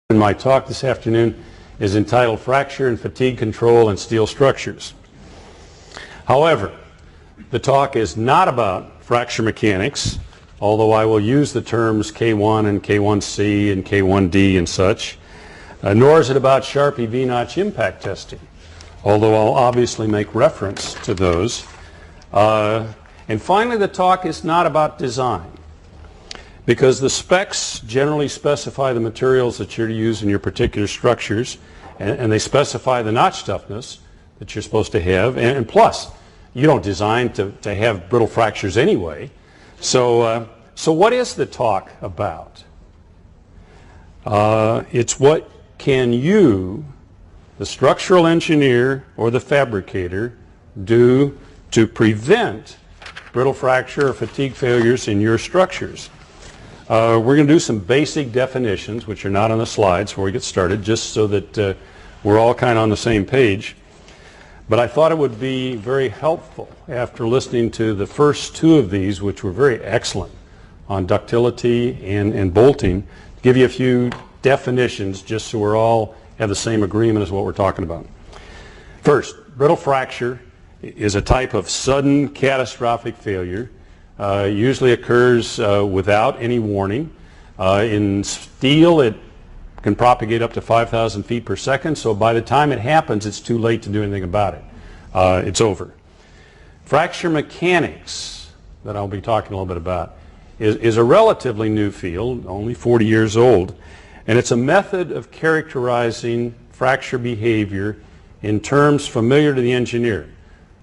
In my talk this afternoon is entitled Fracture and Fatigue Control in Steel Structures. However, the talk is not about fracture mechanics, although I will use the terms K1 and K1C and K1D and such, nor is it about Sharpie V-notch impact testing, although I'll obviously make reference to those. And finally, the talk is not about design, because the specs generally specify the materials that you're to use in your particular structures, and they specify the notch toughness that you're supposed to have, and plus, you don't design to have brittle fractures anyway. So what is the talk about? It's what can you, the structural engineer or the fabricator, do to prevent brittle fracture or fatigue failures in your structures. We're going to do some basic definitions, which are not on the slides before we get started, just so that we're all kind of on the same page. But I thought it would be very helpful after listening to the first two of these, which were very excellent on ductility and bolting, to give you a few definitions just so we're all have the same agreement as what we're talking about. First, brittle fracture is a type of sudden catastrophic failure. Usually occurs without any warning. In steel, it can propagate up to 5,000 feet per second, so by the time it happens, it's too late to do anything about it. It's over. Fracture mechanics, that I'll be talking a little bit about, is a relatively new field, only 40 years old, and it's a method of characterizing fracture behavior in terms familiar to the engineer: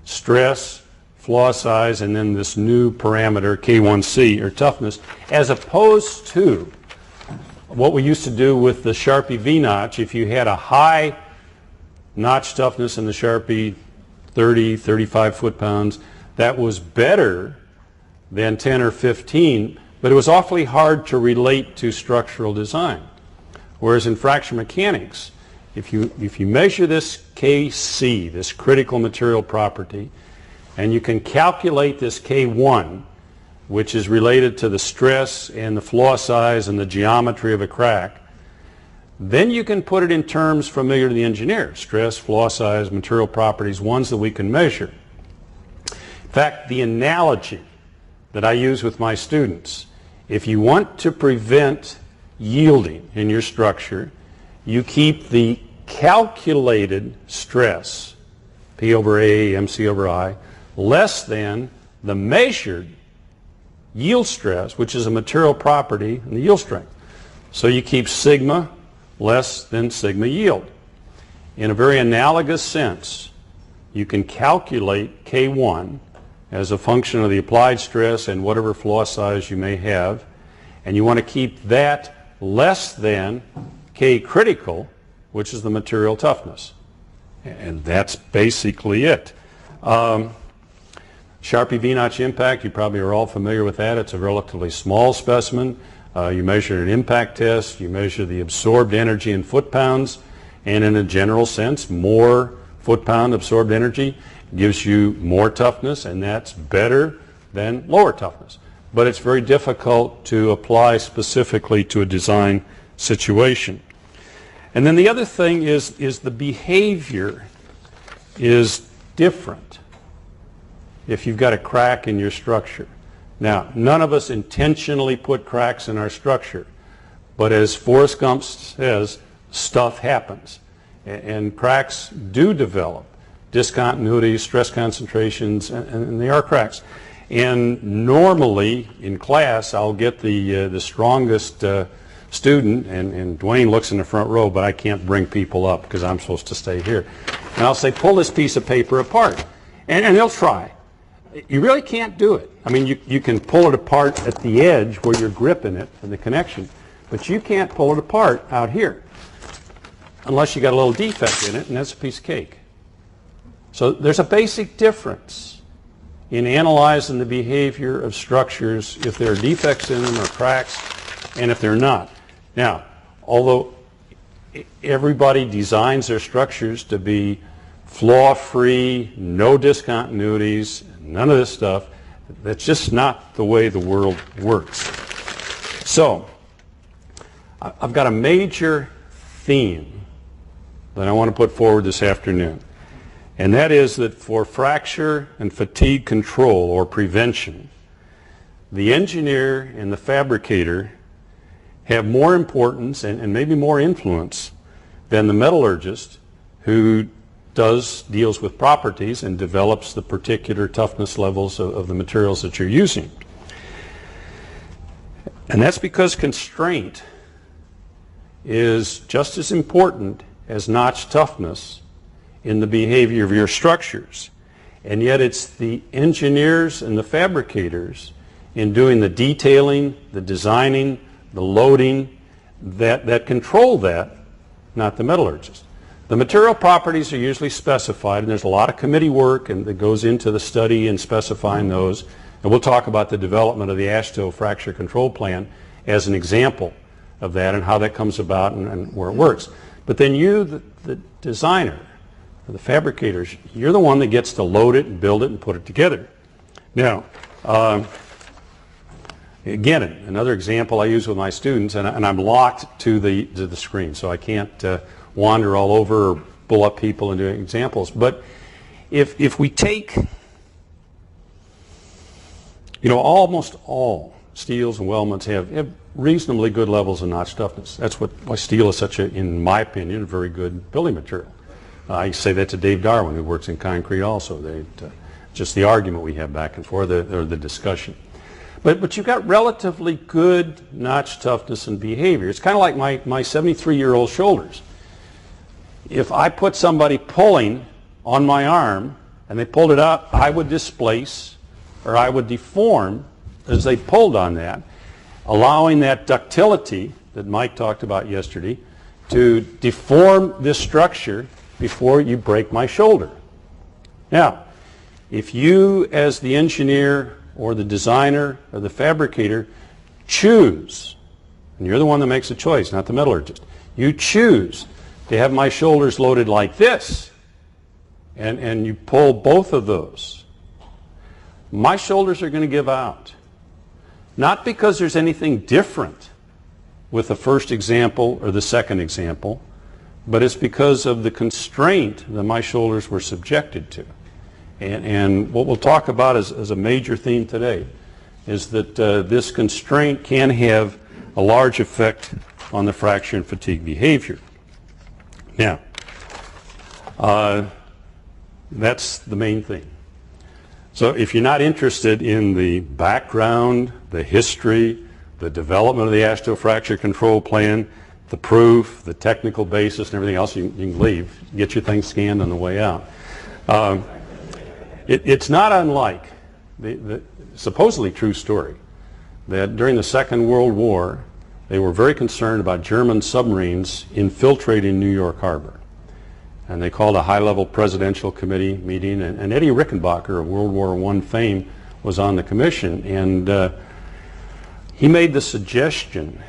stress, flaw size, and then this new parameter K1C, or toughness, as opposed to what we used to do with the Sharpie V-notch. If you had a high notch toughness in the Sharpie, 30, 35 foot-pounds, that was better than 10 or 15, but it was awfully hard to relate to structural design. Whereas in fracture mechanics, if you measure this KC, this critical material property, and you can calculate this K1, which is related to the stress and the flaw size and the geometry of a crack, then you can put it in terms familiar to the engineer: stress, flaw size, material properties, ones that we can measure. In fact, the analogy that I use with my students: if you want to prevent yielding in your structure, you keep the calculated stress, P over A, MC over I, less than the measured yield stress, which is a material property in the yield strength. So you keep sigma less than sigma yield. In a very analogous sense, you can calculate K1 as a function of the applied stress and whatever flaw size you may have, and you want to keep that less than K critical, which is the material toughness. And that's basically it. Sharpie V-notch impact, you probably are all familiar with that. It's a relatively small specimen. You measure an impact test, you measure the absorbed energy in foot-pounds, and in a general sense, more foot-pound absorbed energy gives you more toughness, and that's better than lower toughness. But it's very difficult to apply specifically to a design situation. And then the other thing is the behavior is different if you've got a crack in your structure. Now, none of us intentionally put cracks in our structure, but as Forrest Gump says, stuff happens. And cracks do develop discontinuities, stress concentrations, and they are cracks. And normally in class, I'll get the strongest student, and Dwayne looks in the front row, but I can't bring people up because I'm supposed to stay here. And I'll say, pull this piece of paper apart. And they'll try. You really can't do it. I mean, you can pull it apart at the edge where you're gripping it and the connection, but you can't pull it apart out here unless you got a little defect in it, and that's a piece of cake. So there's a basic difference in analyzing the behavior of structures if there are defects in them or cracks, and if they're not. Now, although everybody designs their structures to be flaw-free, no discontinuities, none of this stuff, that's just not the way the world works. So, I've got a major theme that I want to put forward this afternoon. And that is that for fracture and fatigue control or prevention, the engineer and the fabricator have more importance and maybe more influence than the metallurgist who deals with properties and develops the particular toughness levels of the materials that you're using. And that's because constraint is just as important as notch toughness in the behavior of your structures. And yet it's the engineers and the fabricators in doing the detailing, the designing, the loading that control that, not the metallurgist. The material properties are usually specified, and there's a lot of committee work that goes into the study and specifying those. And we'll talk about the development of the AASHTO fracture control plan as an example of that and how that comes about and where it works. But then you, the designer, the fabricators, you're the one that gets to load it and build it and put it together. Now, again, another example I use with my students, and I'm locked to the screen, so I can't wander all over or pull up people and do examples. But if we take, almost all steels and weldments have reasonably good levels of notch toughness. That's why steel is such in my opinion, a very good building material. I say that to Dave Darwin, who works in concrete also. Just the argument we have back and forth, or the discussion. But you've got relatively good notch toughness and behavior. It's kind of like my 73-year-old shoulders. If I put somebody pulling on my arm and they pulled it up, I would displace or I would deform as they pulled on that, allowing that ductility that Mike talked about yesterday to deform this structure before you break my shoulder. Now, if you as the engineer or the designer or the fabricator choose, and you're the one that makes the choice, not the metallurgist, you choose to have my shoulders loaded like this, and you pull both of those, my shoulders are going to give out. Not because there's anything different with the first example or the second example, but it's because of the constraint that my shoulders were subjected to. And what we'll talk about as a major theme today is that this constraint can have a large effect on the fracture and fatigue behavior. Now, that's the main thing. So if you're not interested in the background, the history, the development of the AASHTO fracture control plan, the proof, the technical basis, and everything else, you can leave. Get your thing scanned on the way out. It's not unlike the supposedly true story that during the Second World War, they were very concerned about German submarines infiltrating New York Harbor. And they called a high-level presidential committee meeting, and Eddie Rickenbacker of World War I fame was on the commission, and he made the suggestion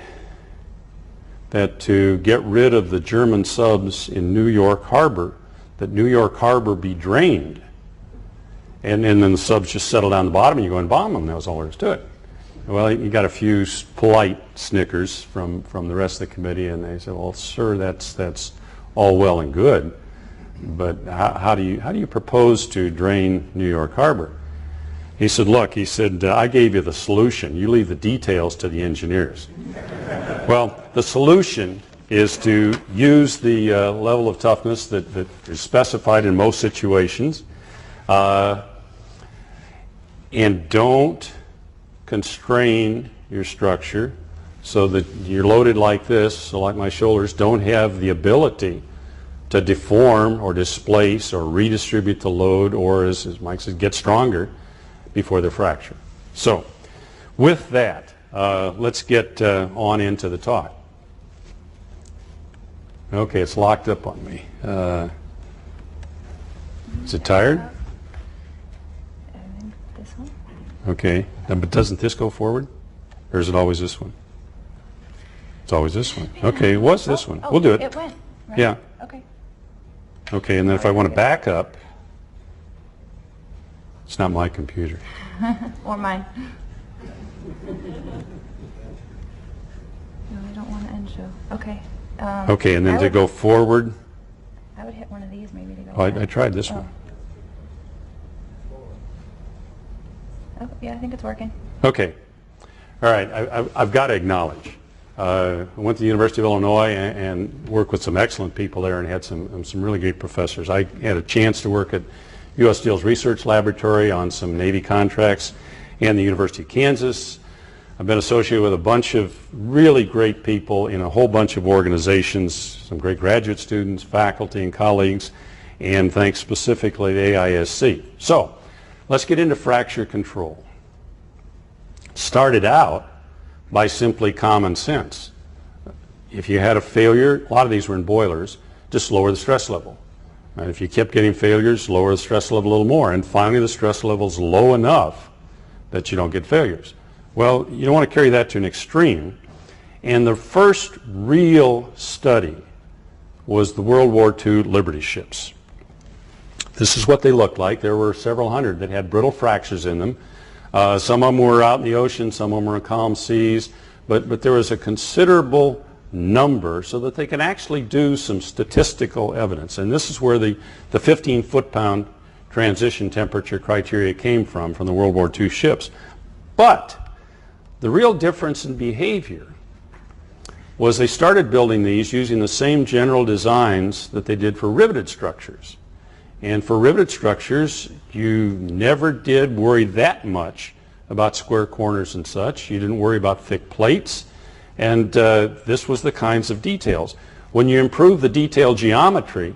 that to get rid of the German subs in New York Harbor, that New York Harbor be drained, and then the subs just settle down the bottom and you go and bomb them. That was all there is to it. Well, he got a few polite snickers from the rest of the committee, and they said, well, sir, that's all well and good, but how do you propose to drain New York Harbor? He said, look, I gave you the solution. You leave the details to the engineers. Well, the solution is to use the level of toughness that is specified in most situations, and don't constrain your structure so that you're loaded like this, so like my shoulders don't have the ability to deform or displace or redistribute the load, or as Mike says, get stronger before the fracture. So with that, let's get on into the talk. Okay, it's locked up on me. Is it tired? I think this one. Okay, but doesn't this go forward? Or is it always this one? It's always this one. Okay, it was this one. We'll do it. It went. Right? Yeah. Okay. Okay, and then if I want to back up, it's not my computer. Or mine. No, I don't want to end show. Okay. Okay, and then I to would- go forward, I would hit one of these maybe to go. oh, I back. tried this Oh. one. Oh, yeah, I think it's working. Okay. All right. I've got to acknowledge. I went to the University of Illinois and worked with some excellent people there and had some really great professors. I had a chance to work at U.S. Steel's research laboratory on some Navy contracts and the University of Kansas. I've been associated with a bunch of really great people in a whole bunch of organizations, some great graduate students, faculty, and colleagues, and thanks specifically to AISC. So let's get into fracture control. Started out by simply common sense. If you had a failure, a lot of these were in boilers, just lower the stress level. And if you kept getting failures, lower the stress level a little more. And finally, the stress level is low enough that you don't get failures. Well, you don't want to carry that to an extreme. And the first real study was the World War II Liberty ships. This is what they looked like. There were several hundred that had brittle fractures in them. Some of them were out in the ocean, some of them were in calm seas, but there was a considerable number so that they can actually do some statistical evidence. And this is where the 15 foot-pound transition temperature criteria came from the World War II ships. But the real difference in behavior was they started building these using the same general designs that they did for riveted structures. And for riveted structures, you never did worry that much about square corners and such. You didn't worry about thick plates. And this was the kinds of details. When you improve the detail geometry,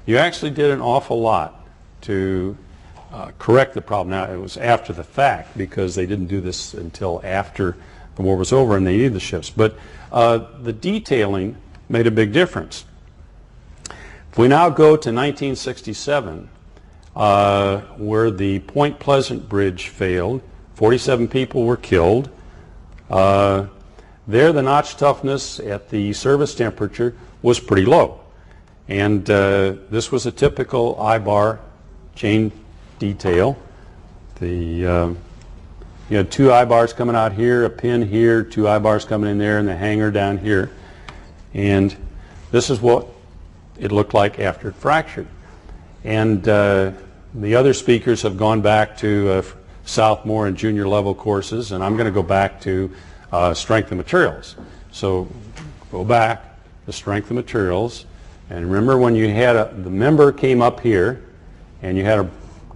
you actually did an awful lot to correct the problem. Now, it was after the fact because they didn't do this until after the war was over and they needed the ships. But the detailing made a big difference. If we now go to 1967, where the Point Pleasant Bridge failed, 47 people were killed. There, the notch toughness at the service temperature was pretty low. And this was a typical I-bar chain detail. You had two I-bars coming out here, a pin here, two I-bars coming in there, and the hanger down here. And this is what it looked like after it fractured. And the other speakers have gone back to sophomore and junior level courses, and I'm going to go back to strength of materials. So go back to strength of materials, and remember when you had the member came up here, and you had a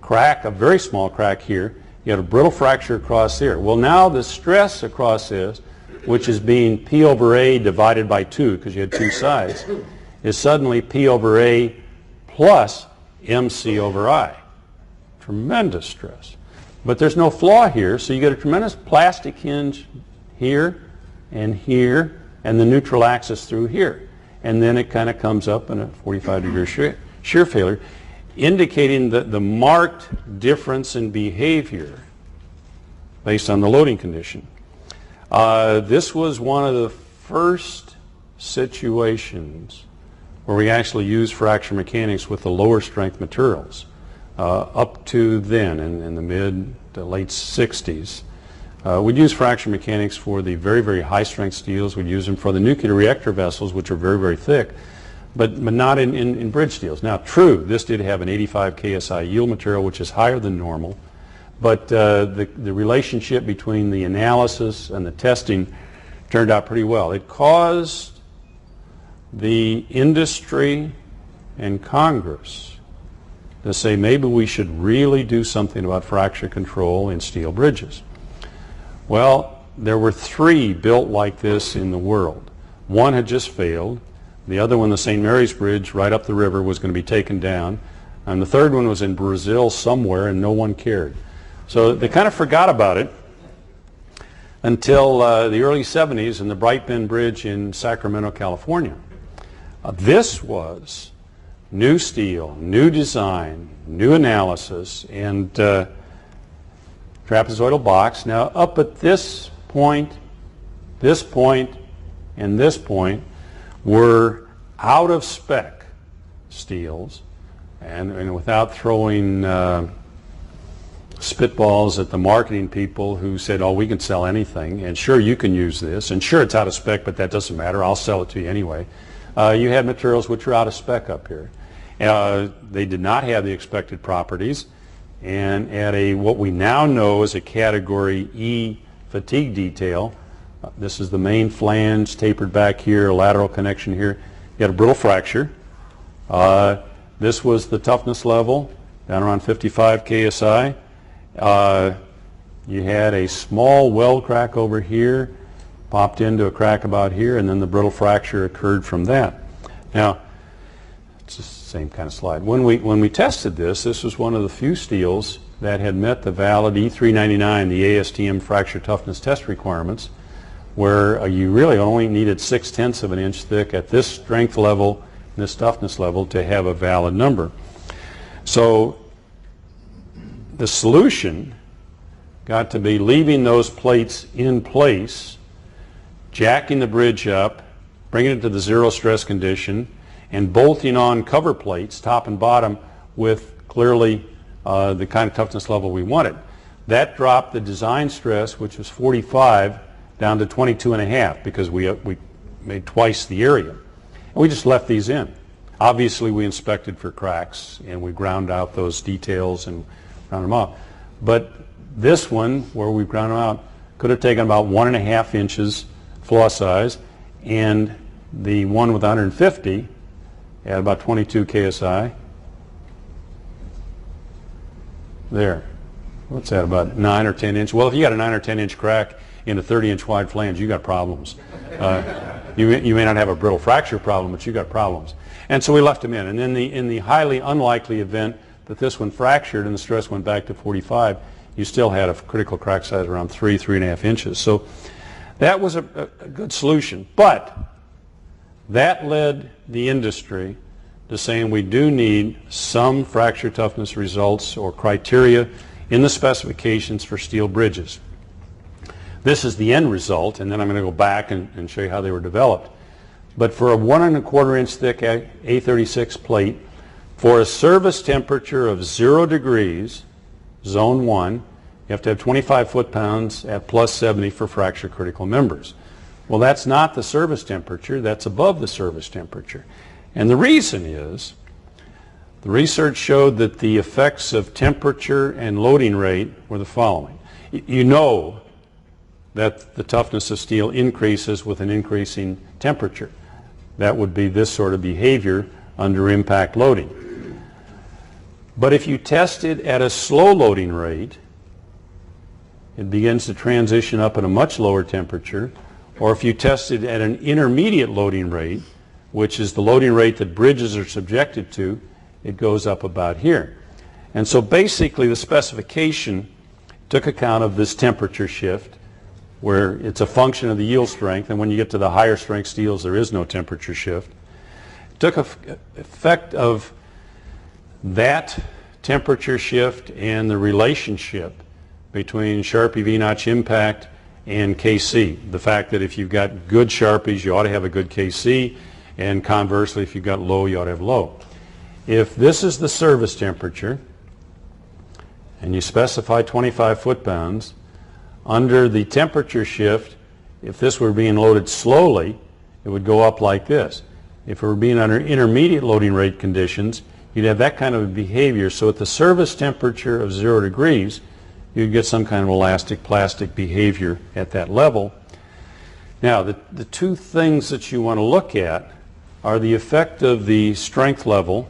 crack, a very small crack here, you had a brittle fracture across here. Well, now the stress across this, which is being P over A divided by 2, because you had two sides, is suddenly P over A plus MC over I. Tremendous stress. But there's no flaw here, so you get a tremendous plastic hinge here, and the neutral axis through here. And then it kind of comes up in a 45-degree shear failure, indicating the marked difference in behavior based on the loading condition. This was one of the first situations where we actually used fracture mechanics with the lower strength materials. Up to then, in the mid to late 60s, we'd use fracture mechanics for the very, very high strength steels. We'd use them for the nuclear reactor vessels, which are very, very thick, but not in bridge steels. Now, true, this did have an 85 KSI yield material, which is higher than normal, but the relationship between the analysis and the testing turned out pretty well. It caused the industry and Congress to say maybe we should really do something about fracture control in steel bridges. Well, there were 3 built like this in the world. One had just failed. The other one, the St. Mary's Bridge right up the river, was going to be taken down. And the third one was in Brazil somewhere, and no one cared. So they kind of forgot about it until the early 70s and the Bright Bend Bridge in Sacramento, California. This was new steel, new design, new analysis, and trapezoidal box. Now, up at this point, and this point were out of spec steels, and without throwing spitballs at the marketing people who said, oh, we can sell anything, and sure, you can use this, and sure, it's out of spec, but that doesn't matter, I'll sell it to you anyway. you had materials which were out of spec up here. They did not have the expected properties, and at a what we now know as a category E fatigue detail, this is the main flange tapered back here, a lateral connection here. You had a brittle fracture. This was the toughness level, down around 55 KSI. You had a small weld crack over here, popped into a crack about here, and then the brittle fracture occurred from that. Now, it's the same kind of slide. When we tested this was one of the few steels that had met the valid E399, the ASTM fracture toughness test requirements, where you really only needed 0.6 of an inch thick at this strength level, this toughness level, to have a valid number. So the solution got to be leaving those plates in place, jacking the bridge up, bringing it to the zero stress condition, and bolting on cover plates, top and bottom, with clearly the kind of toughness level we wanted. That dropped the design stress, which was 45, down to 22.5, because we made twice the area. And we just left these in. Obviously, we inspected for cracks, and we ground out those details and ground them out. But this one, where we ground them out, could have taken about 1.5 inches flaw size, and the one with 150 at about 22 KSI. There. What's that, about 9 or 10 inches? Well, if you got a 9 or 10 inch crack in a 30-inch wide flange, you got problems. You may not have a brittle fracture problem, but you got problems. And so we left them in. And then in the highly unlikely event that this one fractured and the stress went back to 45, you still had a critical crack size around 3.5 inches. So that was a good solution. But that led the industry to saying we do need some fracture toughness results or criteria in the specifications for steel bridges. This is the end result, and then I'm going to go back and show you how they were developed. But for a 1.25 inch thick A36 plate, for a service temperature of 0 degrees, zone 1, you have to have 25 foot-pounds at plus 70 for fracture critical members. Well, that's not the service temperature, that's above the service temperature. And the reason is, the research showed that the effects of temperature and loading rate were the following. You know that the toughness of steel increases with an increasing temperature. That would be this sort of behavior under impact loading. But if you test it at a slow loading rate, it begins to transition up at a much lower temperature. Or if you test it at an intermediate loading rate, which is the loading rate that bridges are subjected to, it goes up about here. And so basically the specification took account of this temperature shift, where it's a function of the yield strength, and when you get to the higher strength steels there is no temperature shift. It took effect of that temperature shift and the relationship between Sharpie V-notch impact and KC. The fact that if you've got good Sharpies, you ought to have a good KC, and conversely, if you've got low, you ought to have low. If this is the service temperature, and you specify 25 foot-pounds, under the temperature shift, if this were being loaded slowly, it would go up like this. If it were being under intermediate loading rate conditions, you'd have that kind of behavior. So at the service temperature of 0 degrees, you'd get some kind of elastic plastic behavior at that level. Now, the two things that you want to look at are the effect of the strength level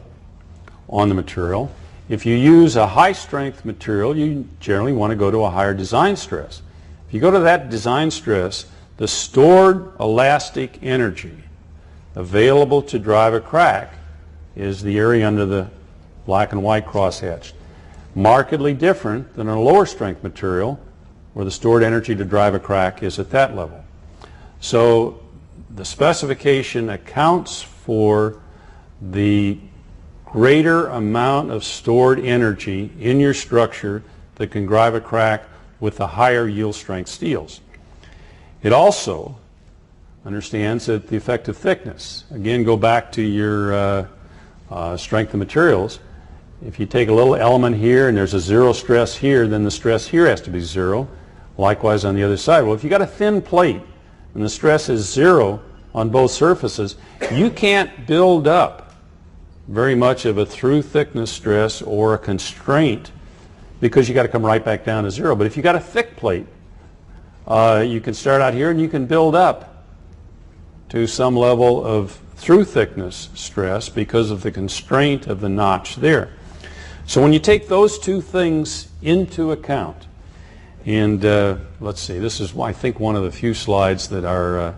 on the material. If you use a high strength material, you generally want to go to a higher design stress. If you go to that design stress, the stored elastic energy available to drive a crack is the area under the black and white crosshatched. Markedly different than a lower strength material where the stored energy to drive a crack is at that level. So the specification accounts for the greater amount of stored energy in your structure that can drive a crack with the higher yield strength steels. It also understands that the effective thickness, again go back to your strength of materials. If you take a little element here and there's a 0 stress here, then the stress here has to be 0. Likewise on the other side. Well, if you got a thin plate and the stress is 0, on both surfaces, you can't build up very much of a through thickness stress or a constraint because you got to come right back down to zero. But if you got a thick plate, you can start out here and you can build up to some level of through thickness stress because of the constraint of the notch there. So when you take those two things into account, and let's see, this is, I think, one of the few slides that our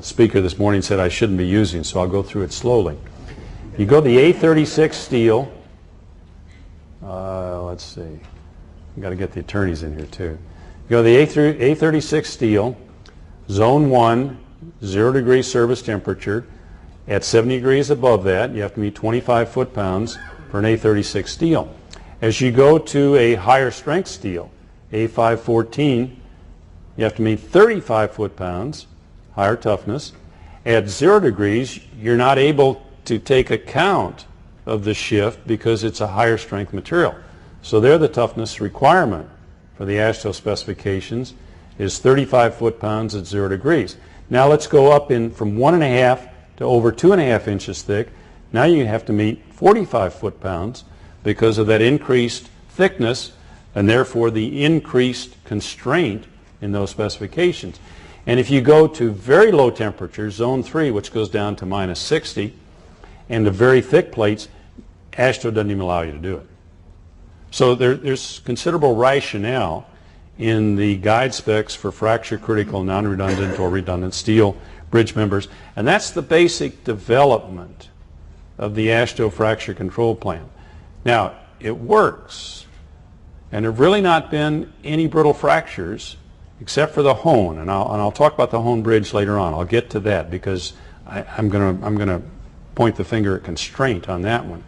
speaker this morning said I shouldn't be using, so I'll go through it slowly. You go to the A36 steel. Let's see. We've got to get the attorneys in here too. You go to the A36 steel, zone 1, 0 degree service temperature. At 70 degrees above that, you have to meet 25 foot-pounds for an A36 steel. As you go to a higher strength steel, A514, you have to meet 35 foot-pounds, higher toughness. At 0 degrees, you're not able to take account of the shift because it's a higher strength material. So there the toughness requirement for the AASHTO specifications is 35 foot-pounds at 0 degrees. Now let's go up in from 1.5 to over 2.5 inches thick. Now you have to meet 45 foot-pounds because of that increased thickness and therefore the increased constraint in those specifications. And if you go to very low temperatures, zone 3, which goes down to minus 60, and the very thick plates, AASHTO doesn't even allow you to do it. So there's considerable rationale in the guide specs for fracture critical, non-redundant, or redundant steel bridge members, and that's the basic development of the AASHTO fracture control plan. Now, it works, and there have really not been any brittle fractures except for the Hoan, and I'll talk about the Hoan bridge later on. I'll get to that because I'm going to point the finger at constraint on that one.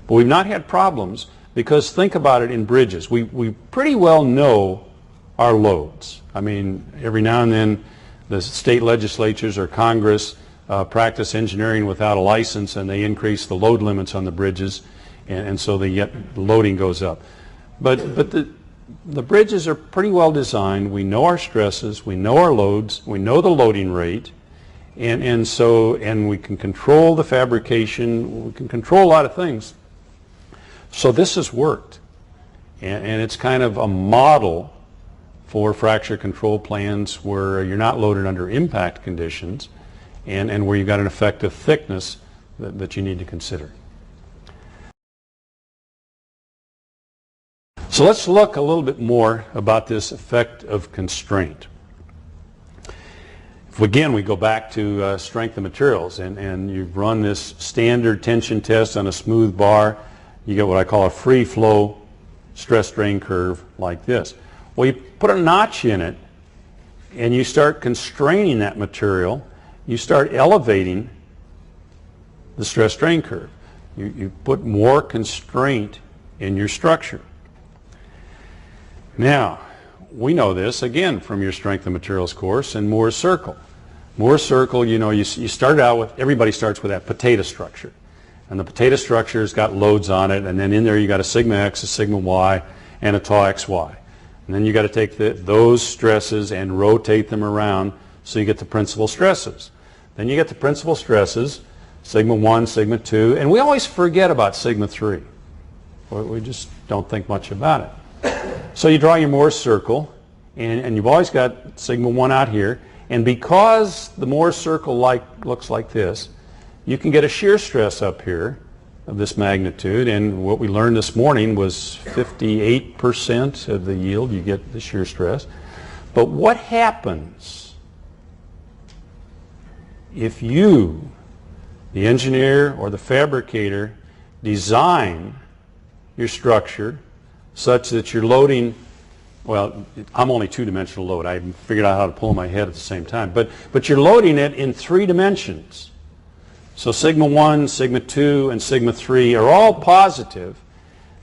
But we've not had problems because think about it in bridges. We pretty well know our loads. I mean, every now and then the state legislatures or Congress practice engineering without a license and they increase the load limits on the bridges, and so the loading goes up. But the bridges are pretty well designed. We know our stresses, we know our loads, we know the loading rate, and we can control the fabrication, we can control a lot of things. So this has worked, and it's kind of a model for fracture control plans where you're not loaded under impact conditions and where you've got an effective thickness that you need to consider. So let's look a little bit more about this effect of constraint. If again we go back to strength of materials and you've run this standard tension test on a smooth bar, you get what I call a free flow stress strain curve like this. Well, you put a notch in it and you start constraining that material, you start elevating the stress strain curve. You put more constraint in your structure. Now, we know this again from your strength of materials course in Moore's circle. Moore's circle, you know, you start out with, everybody starts with that potato structure. And the potato structure has got loads on it, and then in there you got a sigma x, a sigma y, and a tau xy. And then you got to take those stresses and rotate them around so you get the principal stresses. Then you get the principal stresses, sigma 1, sigma 2, and we always forget about sigma 3. We just don't think much about it. So you draw your Moore's circle, and you've always got sigma 1 out here, and because the Moore's circle looks like this, you can get a shear stress up here of this magnitude, and what we learned this morning was 58% of the yield you get the shear stress. But what happens if you, the engineer or the fabricator, design your structure such that you're loading, well, I'm only two-dimensional load. I haven't figured out how to pull my head at the same time. But you're loading it in 3 dimensions. So sigma 1, sigma 2, and sigma 3 are all positive.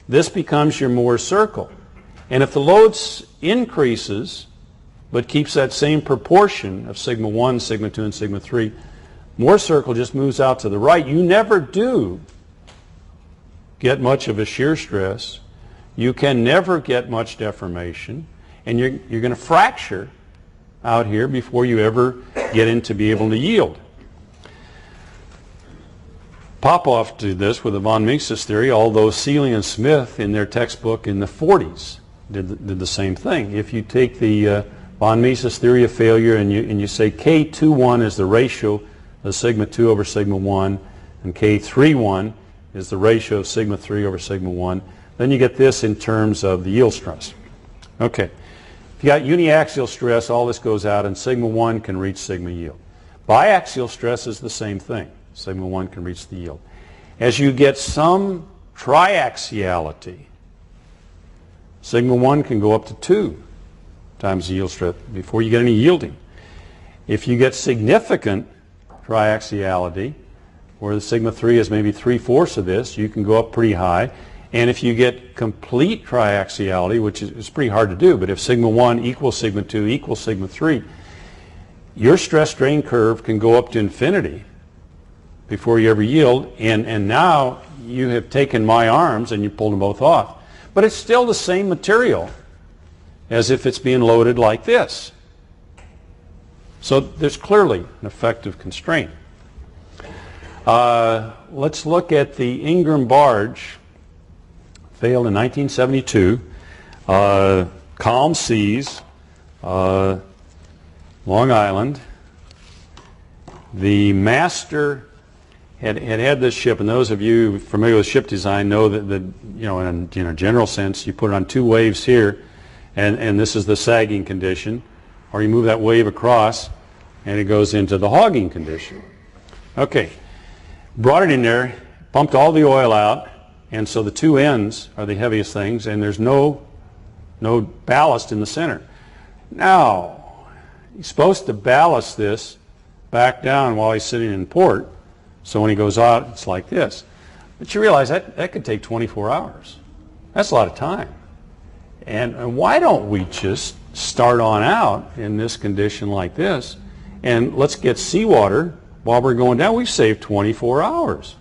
This becomes your Moore's circle. And if the load increases, but keeps that same proportion of sigma 1, sigma 2, and sigma 3, Moore's circle just moves out to the right. You never do get much of a shear stress. You can never get much deformation. And you're going to fracture out here before you ever get into be able to yield. Popoff did this with the von Mises theory, although Seeley and Smith in their textbook in the 40s did the same thing. If you take the von Mises theory of failure and you say K21 is the ratio of sigma 2 over sigma 1 and K31 is the ratio of sigma 3 over sigma 1, then you get this in terms of the yield stress. Okay, if you got uniaxial stress, all this goes out and sigma 1 can reach sigma yield. Biaxial stress is the same thing. Sigma 1 can reach the yield. As you get some triaxiality, sigma 1 can go up to 2 times the yield stress before you get any yielding. If you get significant triaxiality, where the sigma 3 is maybe 3/4 of this, you can go up pretty high. And if you get complete triaxiality, which is pretty hard to do, but if sigma 1 equals sigma 2 equals sigma 3, your stress strain curve can go up to infinity before you ever yield, and now you have taken my arms and you pulled them both off. But it's still the same material as if it's being loaded like this. So there's clearly an effective constraint. Let's look at the Ingram barge. Failed in 1972. Calm seas, Long Island. The master had this ship, and those of you familiar with ship design know that in a general sense, you put it on two waves here, and this is the sagging condition, or you move that wave across, and it goes into the hogging condition. Okay, brought it in there, pumped all the oil out, and so the two ends are the heaviest things, and there's no ballast in the center. Now, he's supposed to ballast this back down while he's sitting in port, so when he goes out, it's like this. But you realize that could take 24 hours. That's a lot of time. And why don't we just start on out in this condition like this, and let's get seawater while we're going down. We've saved 24 hours.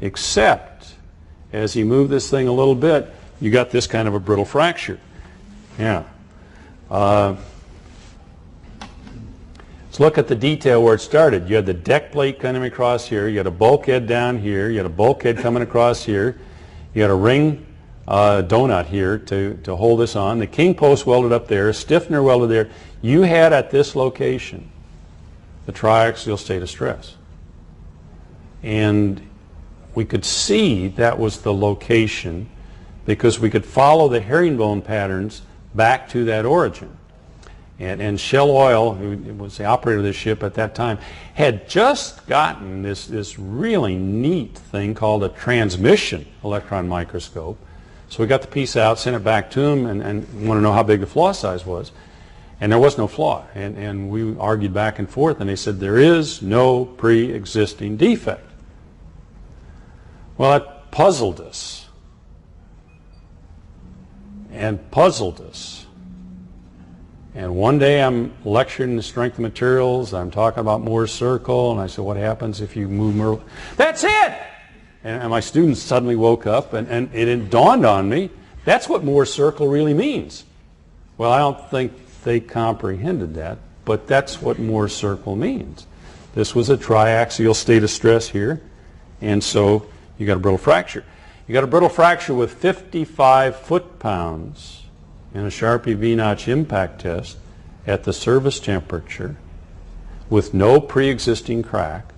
Except, as you move this thing a little bit, you got this kind of a brittle fracture. Yeah. Let's look at the detail where it started. You had the deck plate coming across here. You had a bulkhead down here. You had a bulkhead coming across here. You had a ring donut here to hold this on. The king post welded up there. Stiffener welded there. You had at this location the triaxial state of stress. And we could see that was the location because we could follow the herringbone patterns back to that origin. And Shell Oil, who was the operator of this ship at that time, had just gotten this really neat thing called a transmission electron microscope. So we got the piece out, sent it back to him, and want to know how big the flaw size was. And there was no flaw. And we argued back and forth, and they said there is no pre-existing defect. Well, that puzzled us. And puzzled us. And one day I'm lecturing the strength of materials, I'm talking about Moore's circle, and I said, what happens if you move Moore's? That's it! And my students suddenly woke up, and it dawned on me, that's what Moore's circle really means. Well, I don't think they comprehended that, but that's what Moore's circle means. This was a triaxial state of stress here, and so you got a brittle fracture. You got a brittle fracture with 55 foot-pounds in a Sharpie V-notch impact test at the service temperature with no pre-existing crack.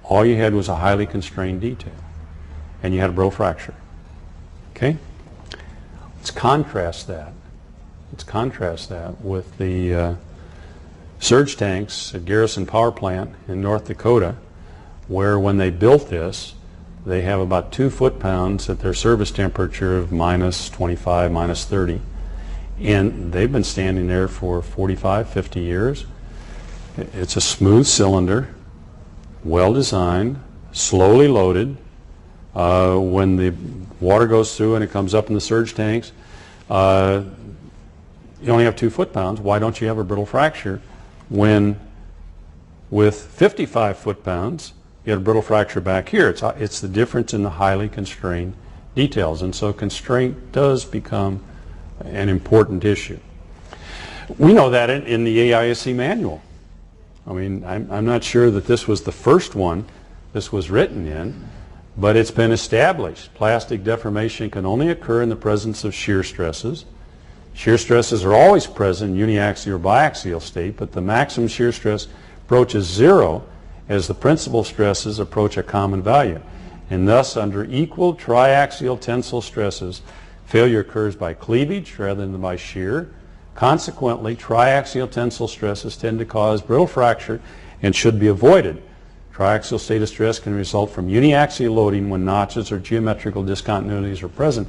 All you had was a highly constrained detail, and you had a brittle fracture. Okay? Let's contrast that. Let's contrast that with the surge tanks at Garrison Power Plant in North Dakota, where when they built this, they have about 2 foot-pounds at their service temperature of minus 25, minus 30. And they've been standing there for 45, 50 years. It's a smooth cylinder, well designed, slowly loaded. When the water goes through and it comes up in the surge tanks, you only have 2 foot-pounds. Why don't you have a brittle fracture when with 55 foot-pounds you had a brittle fracture back here? It's the difference in the highly constrained details, and so constraint does become an important issue. We know that in the AISC manual. I mean, I'm not sure that this was the first one this was written in, but it's been established. Plastic deformation can only occur in the presence of shear stresses. Shear stresses are always present in uniaxial or biaxial state, but the maximum shear stress approaches zero as the principal stresses approach a common value. And thus, under equal triaxial tensile stresses, failure occurs by cleavage rather than by shear. Consequently, triaxial tensile stresses tend to cause brittle fracture and should be avoided. Triaxial state of stress can result from uniaxial loading when notches or geometrical discontinuities are present.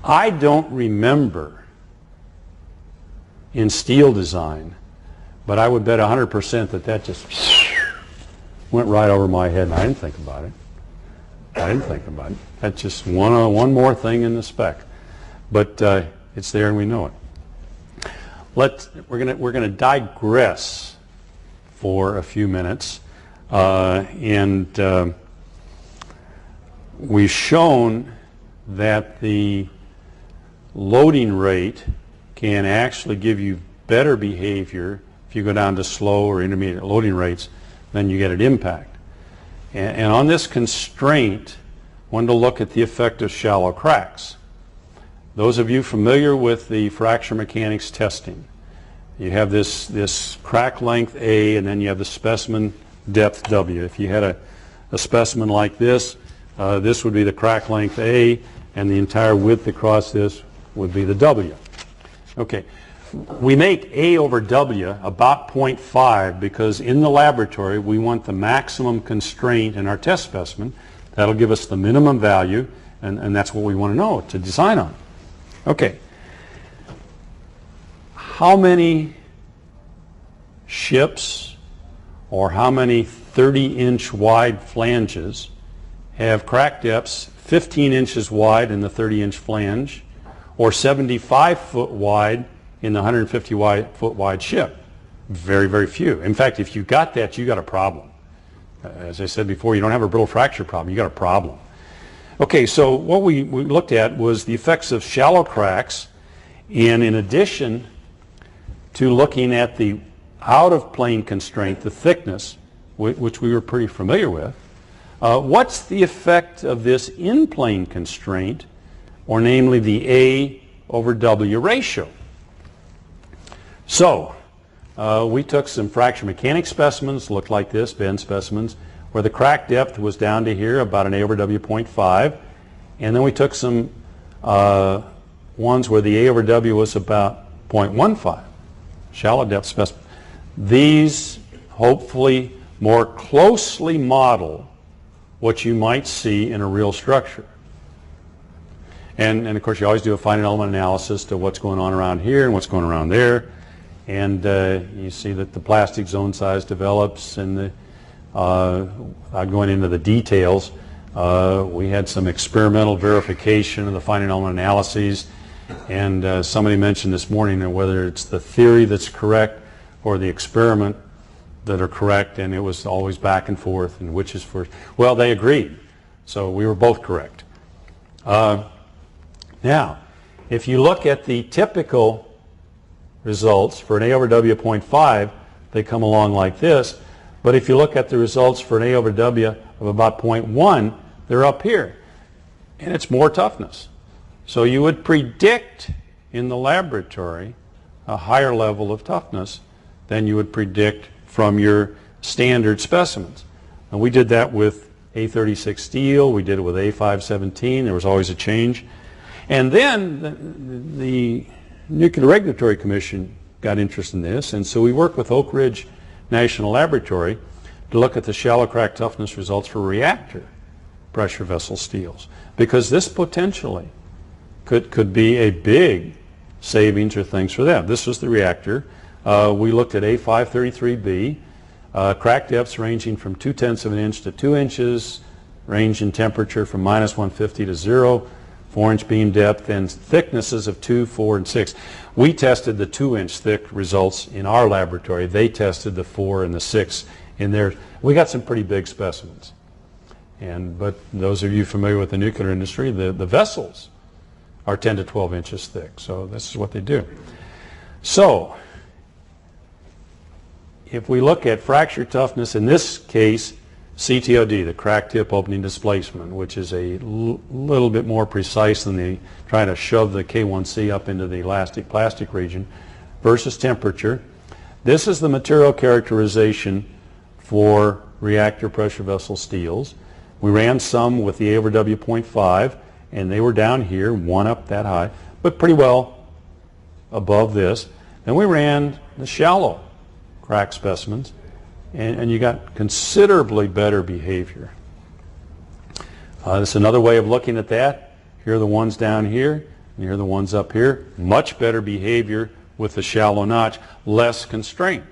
I don't remember in steel design, but I would bet 100% that just went right over my head, and I didn't think about it. That's just one more thing in the spec, but it's there and we know it. We're gonna digress for a few minutes, and we've shown that the loading rate can actually give you better behavior if you go down to slow or intermediate loading rates than you get at impact. And on this constraint, I wanted to look at the effect of shallow cracks. Those of you familiar with the fracture mechanics testing, you have this crack length A, and then you have the specimen depth W. If you had a specimen like this would be the crack length A, and the entire width across this would be the W. Okay, we make A over W about 0.5 because in the laboratory we want the maximum constraint in our test specimen. That'll give us the minimum value, and that's what we want to know to design on. Okay, how many ships or how many 30-inch wide flanges have crack depths 15 inches wide in the 30-inch flange or 75 foot wide in the 150 foot wide ship? Very, very few. In fact, if you got that, you got a problem. As I said before, you don't have a brittle fracture problem, you got a problem. Okay, so what we looked at was the effects of shallow cracks, and in addition to looking at the out-of-plane constraint, the thickness, which we were pretty familiar with, what's the effect of this in-plane constraint, or namely the A over W ratio? So, we took some fracture mechanics specimens, looked like this, bend specimens, where the crack depth was down to here, about an A over W 0.5, and then we took some ones where the A over W was about 0.15, shallow depth specimen. These hopefully more closely model what you might see in a real structure. And of course you always do a finite element analysis to what's going on around here and what's going around there. And you see that the plastic zone size develops, and without going into the details, we had some experimental verification of the finite element analyses, and somebody mentioned this morning that whether it's the theory that's correct or the experiment that are correct, and it was always back and forth, and which is first. Well, they agreed, so we were both correct. Now, if you look at the typical results for an A over W 0.5, they come along like this. But if you look at the results for an A over W of about 0.1, they're up here. And it's more toughness. So you would predict in the laboratory a higher level of toughness than you would predict from your standard specimens. And we did that with A36 steel. We did it with A517. There was always a change. And then the Nuclear Regulatory Commission got interested in this, and so we worked with Oak Ridge National Laboratory to look at the shallow crack toughness results for reactor pressure vessel steels, because this potentially could be a big savings or things for them. This was the reactor. We looked at A533B, crack depths ranging from 0.2 of an inch to 2 inches, range in temperature from -150 to 0, 4-inch beam depth, and thicknesses of 2, 4, and 6. We tested the 2-inch thick results in our laboratory. They tested the 4 and the 6 in theirs. We got some pretty big specimens. But those of you familiar with the nuclear industry, the vessels are 10 to 12 inches thick. So this is what they do. So if we look at fracture toughness, in this case, CTOD, the crack tip opening displacement, which is a little bit more precise than the trying to shove the K1C up into the elastic plastic region, versus temperature. This is the material characterization for reactor pressure vessel steels. We ran some with the A over W 0.5, and they were down here, one up that high, but pretty well above this. Then we ran the shallow crack specimens, and you got considerably better behavior. This is another way of looking at that. Here are the ones down here, and here are the ones up here. Much better behavior with the shallow notch, less constraint.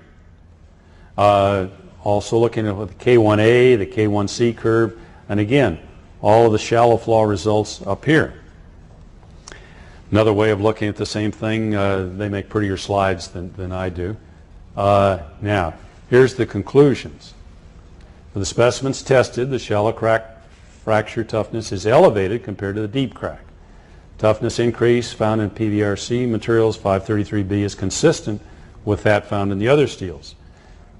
Also looking at the K1A, the K1C curve, and again, all of the shallow flaw results up here. Another way of looking at the same thing, they make prettier slides than I do. Now, here's the conclusions. For the specimens tested, the shallow crack fracture toughness is elevated compared to the deep crack. Toughness increase found in PVRC materials 533B is consistent with that found in the other steels.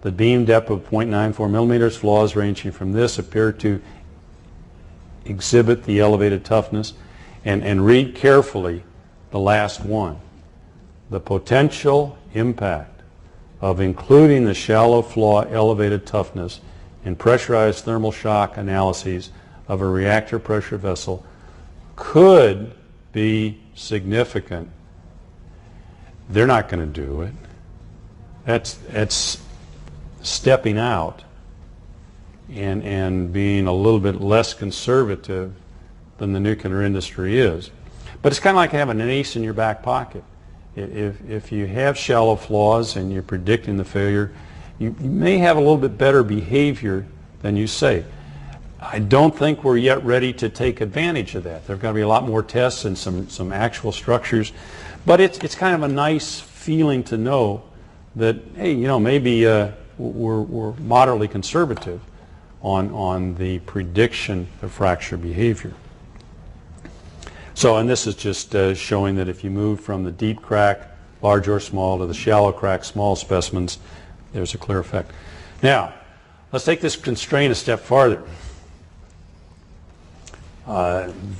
The beam depth of 0.94 millimeters, flaws ranging from this appear to exhibit the elevated toughness. And read carefully the last one. The potential impact of including the shallow flaw elevated toughness in pressurized thermal shock analyses of a reactor pressure vessel could be significant. They're not going to do it. That's stepping out and being a little bit less conservative than the nuclear industry is. But it's kind of like having an ace in your back pocket. If you have shallow flaws and you're predicting the failure, you may have a little bit better behavior than you say. I don't think we're yet ready to take advantage of that. There are going to be a lot more tests and some actual structures. But it's kind of a nice feeling to know that, hey, you know, maybe we're moderately conservative on the prediction of fracture behavior. So, and this is just showing that if you move from the deep crack, large or small, to the shallow crack, small specimens, there's a clear effect. Now, let's take this constraint a step farther.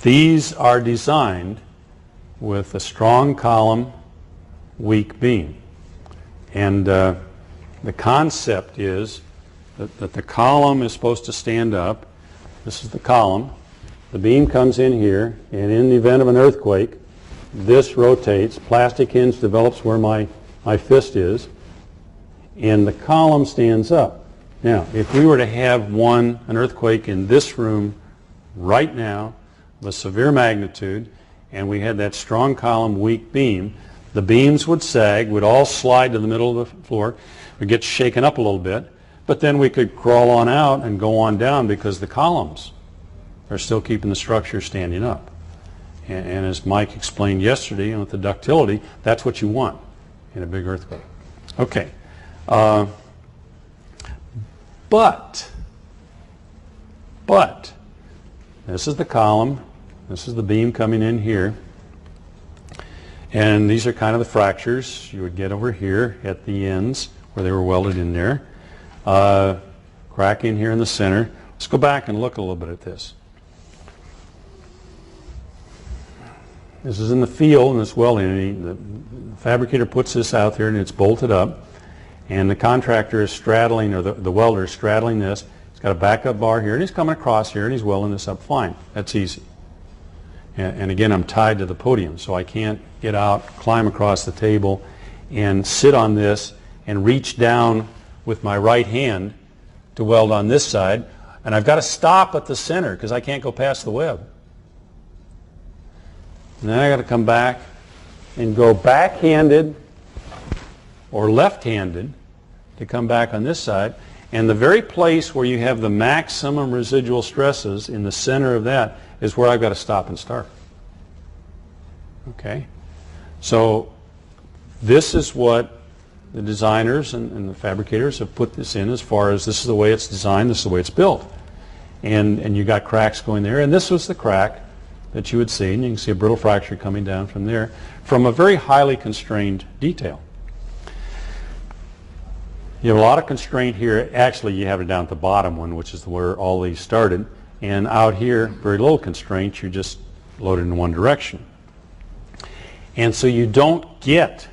These are designed with a strong column, weak beam. And the concept is that the column is supposed to stand up. This is the column. The beam comes in here, and in the event of an earthquake, this rotates. Plastic hinge develops where my fist is, and the column stands up. Now, if we were to have an earthquake in this room right now of a severe magnitude, and we had that strong column, weak beam, the beams would sag, would all slide to the middle of the floor, would get shaken up a little bit, but then we could crawl on out and go on down because the columns are still keeping the structure standing up. And as Mike explained yesterday with the ductility, that's what you want in a big earthquake. Okay. But this is the column, this is the beam coming in here, and these are kind of the fractures you would get over here at the ends where they were welded in there. Crack in here in the center. Let's go back and look a little bit at this. This is in the field and it's welding. The fabricator puts this out there and it's bolted up, and the contractor is straddling, or the welder is straddling this. He's got a backup bar here and he's coming across here and he's welding this up fine. That's easy. And again, I'm tied to the podium, so I can't get out, climb across the table, and sit on this and reach down with my right hand to weld on this side. And I've got to stop at the center because I can't go past the web. And then I got to come back and go backhanded or left-handed to come back on this side. And the very place where you have the maximum residual stresses in the center of that is where I've got to stop and start. Okay? So this is what the designers and the fabricators have put this in, as far as this is the way it's designed, this is the way it's built. And you got cracks going there, and this was the crack that you would see, and you can see a brittle fracture coming down from there from a very highly constrained detail. You have a lot of constraint here. Actually, you have it down at the bottom one, which is where all these started. And out here, very little constraint. You're just loaded in one direction. And so you don't get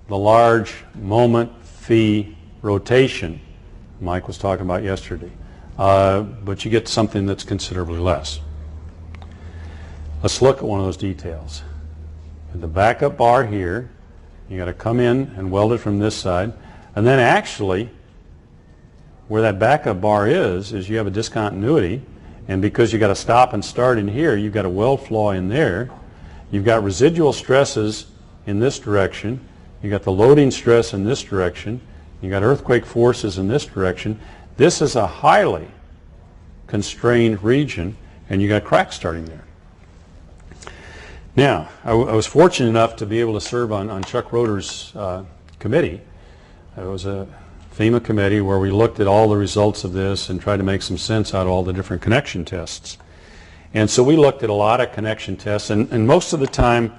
the large moment fee rotation Mike was talking about yesterday. But you get something that's considerably less. Let's look at one of those details. The backup bar here, you got to come in and weld it from this side. And then actually, where that backup bar is you have a discontinuity. And because you got to stop and start in here, you've got a weld flaw in there. You've got residual stresses in this direction. You've got the loading stress in this direction. You've got earthquake forces in this direction. This is a highly constrained region, and you got cracks starting there. Now, I was fortunate enough to be able to serve on Chuck Roeder's committee. It was a FEMA committee where we looked at all the results of this and tried to make some sense out of all the different connection tests. And so we looked at a lot of connection tests, and most of the time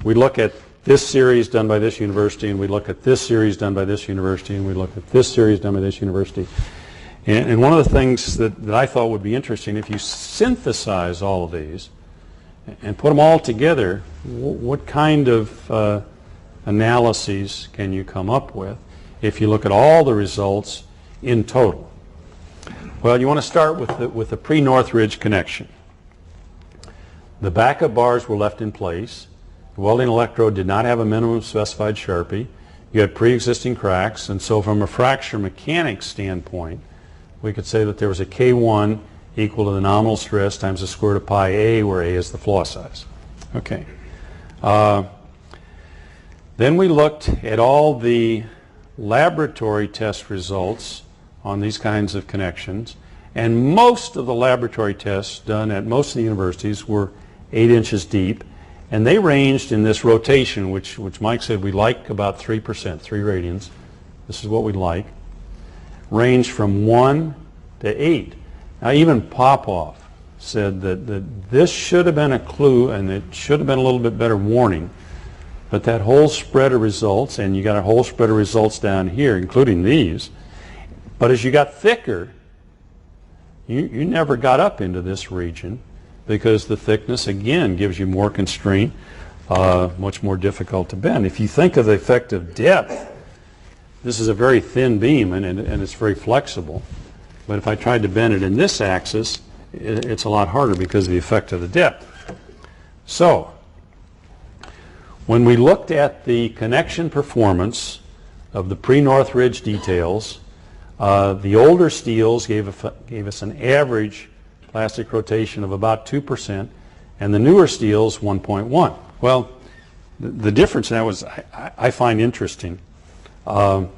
we look at this series done by this university, and we look at this series done by this university, and we look at this series done by this university. And one of the things that I thought would be interesting, if you synthesize all of these and put them all together, what kind of analyses can you come up with if you look at all the results in total? Well, you want to start with the pre-Northridge connection. The backup bars were left in place. The welding electrode did not have a minimum specified Sharpie. You had pre-existing cracks, and so from a fracture mechanics standpoint, we could say that there was a K1 equal to the nominal stress times the square root of pi A, where A is the flaw size. Okay. Then we looked at all the laboratory test results on these kinds of connections, and most of the laboratory tests done at most of the universities were 8 inches deep, and they ranged in this rotation, which Mike said we like about 3%, 3 radians. This is what we like. Ranged from 1 to 8. Now even Popoff said that this should have been a clue, and it should have been a little bit better warning. But that whole spread of results, and you got a whole spread of results down here, including these, but as you got thicker, you never got up into this region because the thickness, again, gives you more constraint, much more difficult to bend. If you think of the effective depth, this is a very thin beam, and it's very flexible. But if I tried to bend it in this axis, it's a lot harder because of the effect of the depth. So, when we looked at the connection performance of the pre-Northridge details, the older steels gave us an average plastic rotation of about 2%, and the newer steels 1.1. Well, the difference in that was I find interesting. The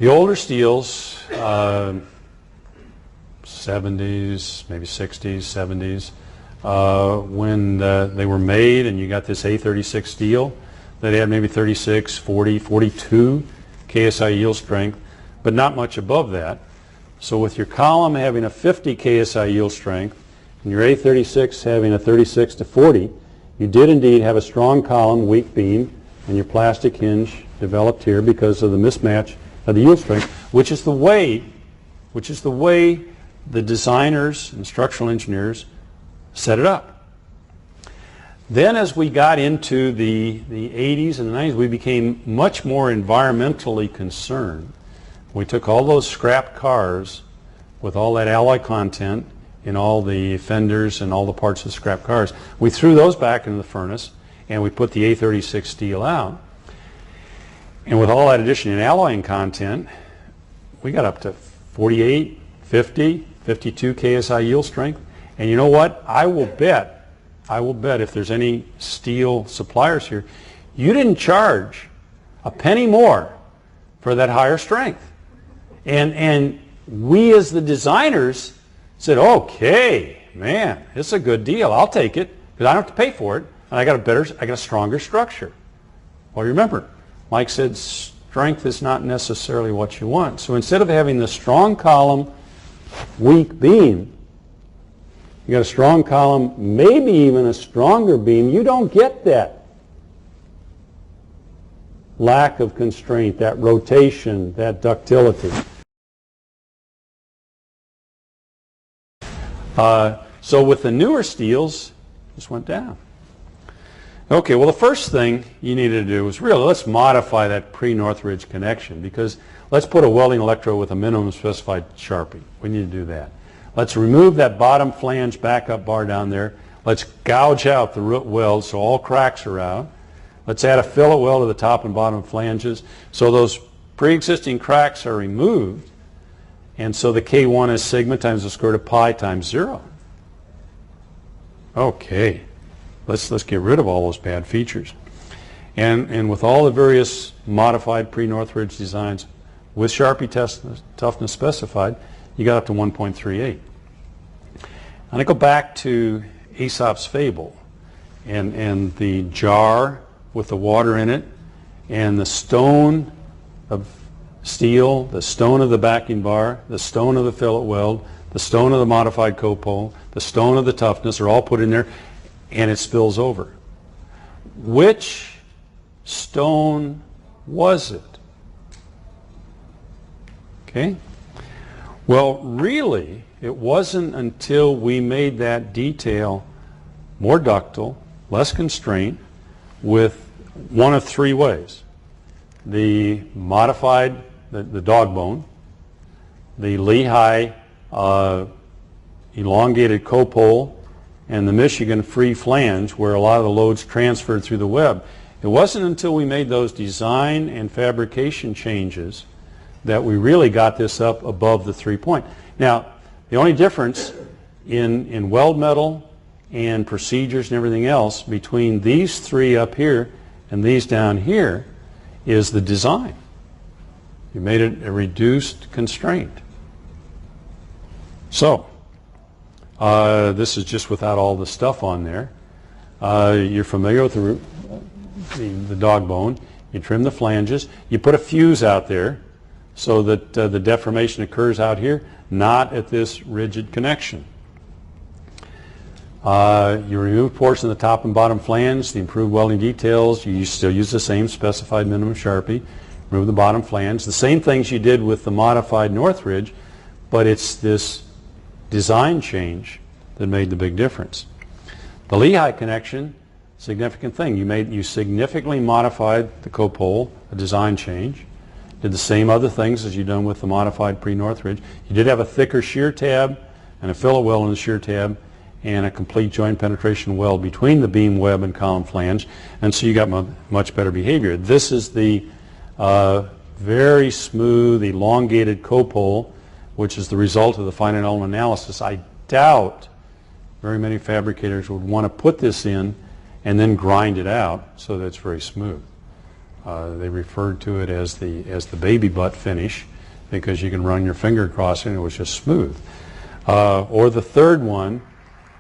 older steels, 70s, maybe 60s, 70s, when they were made and you got this A36 steel, that had maybe 36, 40, 42 KSI yield strength, but not much above that. So with your column having a 50 KSI yield strength and your A36 having a 36 to 40, you did indeed have a strong column, weak beam, and your plastic hinge developed here because of the mismatch of the yield strength, which is the way the designers and structural engineers set it up. Then as we got into the 80s and the 90s, we became much more environmentally concerned. We took all those scrap cars with all that alloy content in all the fenders and all the parts of the scrap cars. We threw those back into the furnace and we put the A36 steel out. And with all that addition in alloying content, we got up to 48, 50, 52 KSI yield strength. And you know what? I will bet if there's any steel suppliers here, you didn't charge a penny more for that higher strength. And we as the designers said, okay, man, it's a good deal. I'll take it because I don't have to pay for it, and I got a stronger structure. Well, remember, Mike said strength is not necessarily what you want. So instead of having the strong column, weak beam, you got a strong column, maybe even a stronger beam. You don't get that lack of constraint, that rotation, that ductility. So with the newer steels, this went down. Okay, well the first thing you needed to do was really, let's modify that pre-Northridge connection, because let's put a welding electrode with a minimum specified Sharpie. We need to do that. Let's remove that bottom flange backup bar down there. Let's gouge out the root weld so all cracks are out. Let's add a fillet weld to the top and bottom flanges so those pre-existing cracks are removed, and so the K1 is sigma times the square root of pi times 0. Okay, let's get rid of all those bad features. And with all the various modified pre-Northridge designs with Sharpie toughness specified, you got up to 1.38. And I go back to Aesop's fable and the jar with the water in it and the stone of steel, the stone of the backing bar, the stone of the fillet weld, the stone of the modified copole, the stone of the toughness are all put in there, and it spills over. Which stone was it? Okay? Well, really, it wasn't until we made that detail more ductile, less constraint, with one of three ways. The modified, the dog bone, the Lehigh elongated copole, and the Michigan free flange, where a lot of the loads transferred through the web. It wasn't until we made those design and fabrication changes that we really got this up above the 3-point. Now, the only difference in weld metal and procedures and everything else between these three up here and these down here is the design. You made it a reduced constraint. So, this is just without all the stuff on there. You're familiar with the dog bone. You trim the flanges. You put a fuse out there so that the deformation occurs out here, not at this rigid connection. You remove portion of the top and bottom flange, the improved welding details. You still use the same specified minimum Sharpie. Remove the bottom flange. The same things you did with the modified Northridge, but it's this design change that made the big difference. The Lehigh connection, significant thing. You significantly modified the copole, a design change. Did the same other things as you've done with the modified pre-Northridge. You did have a thicker shear tab and a fillet weld in the shear tab and a complete joint penetration weld between the beam web and column flange, and so you got much better behavior. This is the very smooth, elongated copole, which is the result of the finite element analysis. I doubt very many fabricators would want to put this in and then grind it out so that it's very smooth. They referred to it as the baby butt finish because you can run your finger across it and it was just smooth. Or the third one,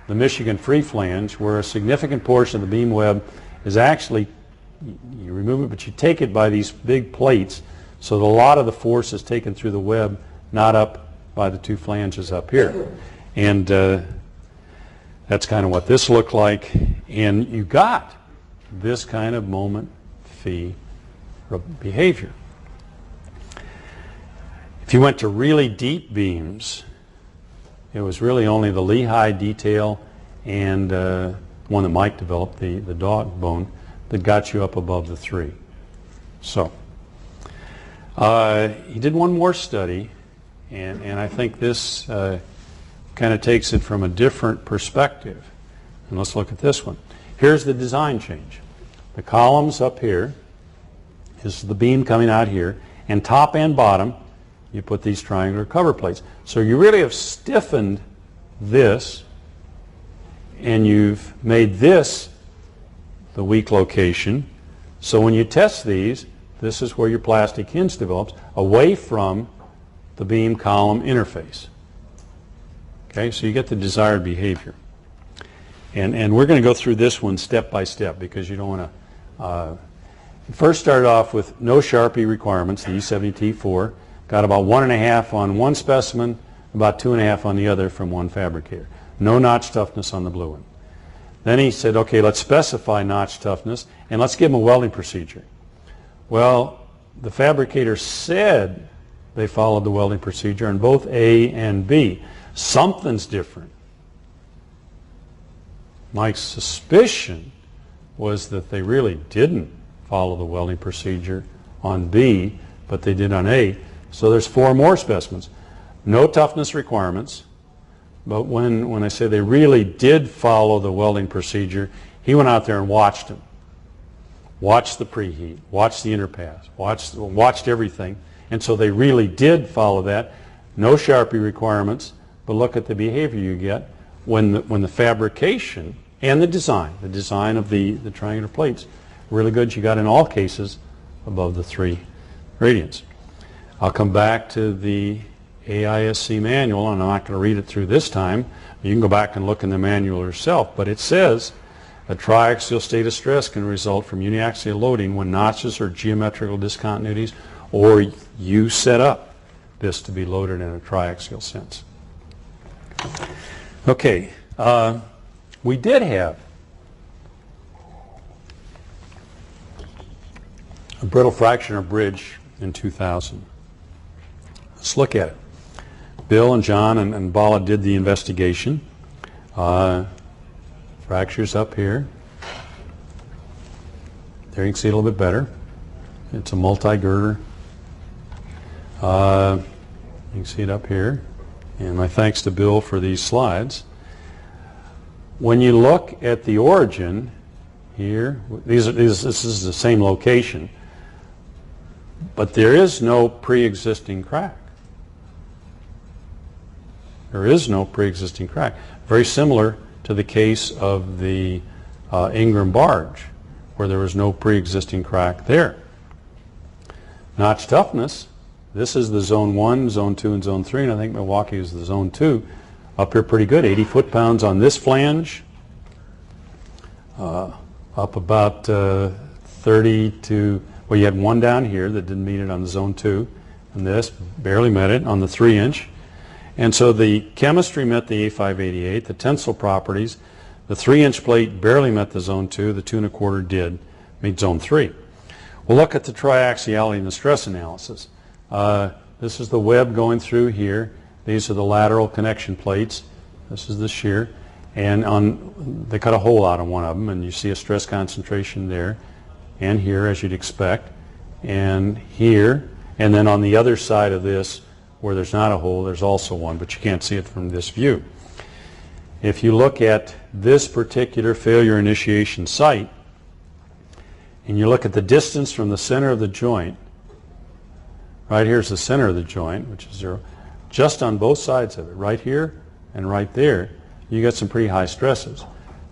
the Michigan free flange, where a significant portion of the beam web is actually, you remove it, but you take it by these big plates so that a lot of the force is taken through the web, not up by the two flanges up here. And that's kind of what this looked like. And you got this kind of moment fee behavior. If you went to really deep beams, it was really only the Lehigh detail and one that Mike developed, the dog bone, that got you up above the 3. So he did one more study, and I think this kind of takes it from a different perspective. And let's look at this one. Here's the design change. The columns up here, this is the beam coming out here, and top and bottom you put these triangular cover plates. So you really have stiffened this, and you've made this the weak location. So when you test these, this is where your plastic hinge develops, away from the beam column interface. Okay, so you get the desired behavior. And we're going to go through this one step by step because you don't want to... first started off with no Sharpie requirements, the E70T4. Got about 1.5 on one specimen, about 2.5 on the other from one fabricator. No notch toughness on the blue one. Then he said, okay, let's specify notch toughness and let's give him a welding procedure. Well, the fabricator said they followed the welding procedure on both A and B. Something's different. My suspicion was that they really didn't follow the welding procedure on B, but they did on A. So there's 4 more specimens. No toughness requirements, but when I say they really did follow the welding procedure, he went out there and watched them. Watched the preheat, watched the interpass, watched everything. And so they really did follow that. No Sharpie requirements, but look at the behavior you get when the fabrication and the design of the triangular plates, really good. You got in all cases above the 3 radians. I'll come back to the AISC manual, and I'm not going to read it through this time. You can go back and look in the manual yourself, but it says a triaxial state of stress can result from uniaxial loading when notches or geometrical discontinuities, or you set up this to be loaded in a triaxial sense. Okay, we did have a brittle fracture bridge in 2000. Let's look at it. Bill and John and Bala did the investigation. Fractures up here. There you can see it a little bit better. It's a multi-girder. You can see it up here. And my thanks to Bill for these slides. When you look at the origin here, this is the same location, but there is no pre-existing crack. There is no pre-existing crack. Very similar to the case of the Ingram barge, where there was no pre-existing crack there. Notch toughness, this is the zone 1, zone 2, and zone 3, and I think Milwaukee is the zone 2. Up here pretty good, 80 foot-pounds on this flange, up about 30 to, well, you had one down here that didn't meet it on the zone 2, and this barely met it on the 3-inch. And so the chemistry met the A588, the tensile properties, the 3-inch plate barely met the zone 2, the 2 1/4 did, made zone 3. We'll look at the triaxiality and the stress analysis. This is the web going through here. These are the lateral connection plates. This is the shear. And they cut a hole out on one of them, and you see a stress concentration there, and here, as you'd expect, and here. And then on the other side of this, where there's not a hole, there's also one, but you can't see it from this view. If you look at this particular failure initiation site, and you look at the distance from the center of the joint, right here's the center of the joint, which is 0, just on both sides of it, right here and right there, you get some pretty high stresses.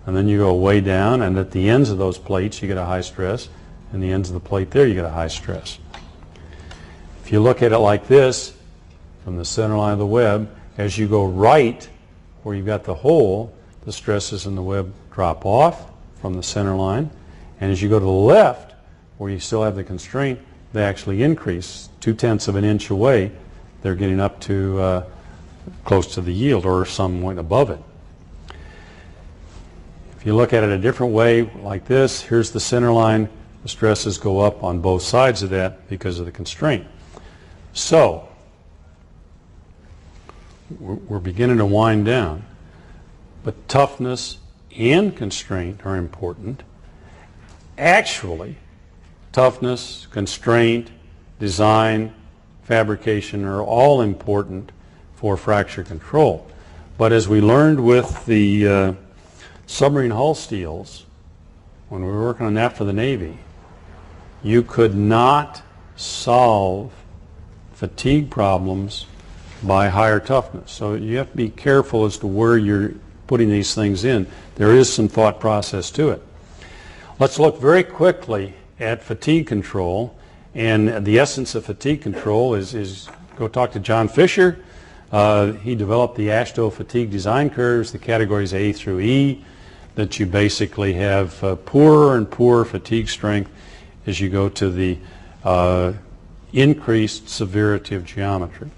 And then you go way down, and at the ends of those plates, you get a high stress, and the ends of the plate there, you get a high stress. If you look at it like this, from the center line of the web, as you go right where you've got the hole, the stresses in the web drop off from the center line, and as you go to the left where you still have the constraint, they actually increase 0.2 of an inch away. They're getting up to close to the yield or somewhat above it. If you look at it a different way, like this, here's the center line. The stresses go up on both sides of that because of the constraint. So we're beginning to wind down, but toughness and constraint are important. Actually, toughness, constraint, design, fabrication are all important for fracture control. But as we learned with the submarine hull steels, when we were working on that for the Navy, you could not solve fatigue problems by higher toughness. So you have to be careful as to where you're putting these things in. There is some thought process to it. Let's look very quickly at fatigue control. And the essence of fatigue control is go talk to John Fisher. He developed the AASHTO fatigue design curves, the categories A through E, that you basically have poorer and poorer fatigue strength as you go to the increased severity of geometry.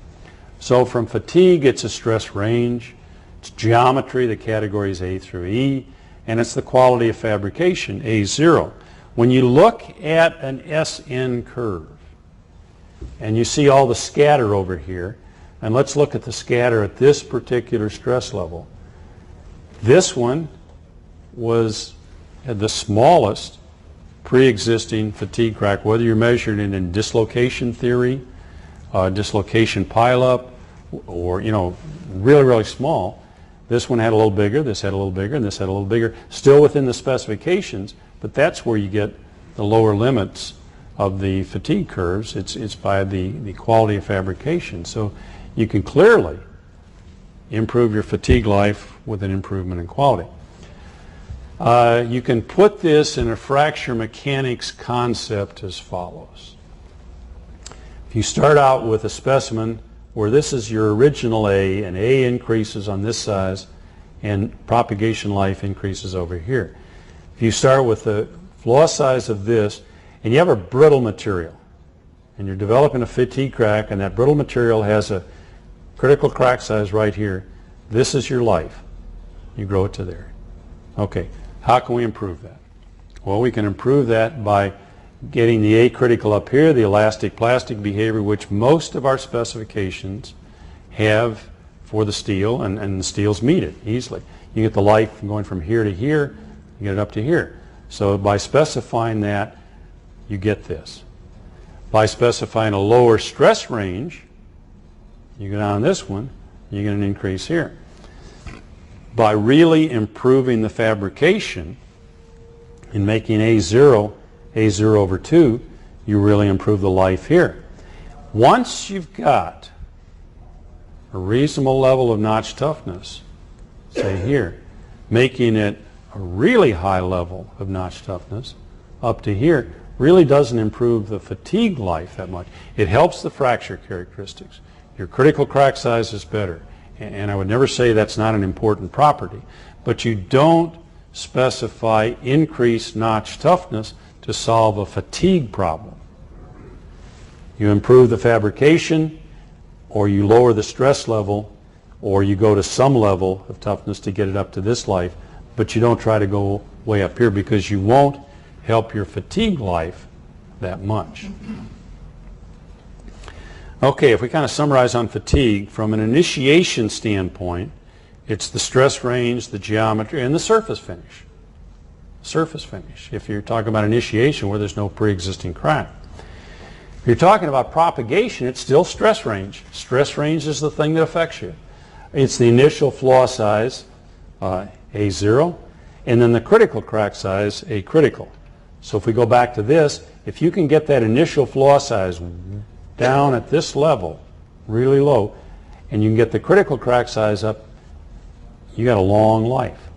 So from fatigue, it's a stress range. It's geometry, the categories A through E, and it's the quality of fabrication, A0. When you look at an SN curve, and you see all the scatter over here, and let's look at the scatter at this particular stress level. This one had the smallest pre-existing fatigue crack, whether you're measuring it in dislocation theory, dislocation pileup, or really, really small. This one had a little bigger, this had a little bigger, and this had a little bigger, still within the specifications, but that's where you get the lower limits of the fatigue curves. It's by the quality of fabrication. So you can clearly improve your fatigue life with an improvement in quality. You can put this in a fracture mechanics concept as follows. If you start out with a specimen where this is your original A, and A increases on this size, and propagation life increases over here. If you start with the flaw size of this, and you have a brittle material, and you're developing a fatigue crack, and that brittle material has a critical crack size right here, this is your life. You grow it to there. Okay, how can we improve that? Well, we can improve that by getting the acritical up here, the elastic plastic behavior, which most of our specifications have for the steel, and the steels meet it easily. You get the life going from here to here, you get it up to here. So by specifying that, you get this. By specifying a lower stress range, you go down this one, you get an increase here. By really improving the fabrication and making A0 over 2, you really improve the life here. Once you've got a reasonable level of notch toughness, say here, making it a really high level of notch toughness up to here really doesn't improve the fatigue life that much. It helps the fracture characteristics. Your critical crack size is better. And I would never say that's not an important property, but you don't specify increased notch toughness to solve a fatigue problem. You improve the fabrication, or you lower the stress level, or you go to some level of toughness to get it up to this life, but you don't try to go way up here because you won't help your fatigue life that much. Okay, if we kind of summarize on fatigue, from an initiation standpoint, it's the stress range, the geometry, and the surface finish. Surface finish, if you're talking about initiation where there's no pre-existing crack. If you're talking about propagation, it's still stress range. Stress range is the thing that affects you. It's the initial flaw size, A0, and then the critical crack size, A critical. So if we go back to this, if you can get that initial flaw size down at this level, really low, and you can get the critical crack size up, you got a long life.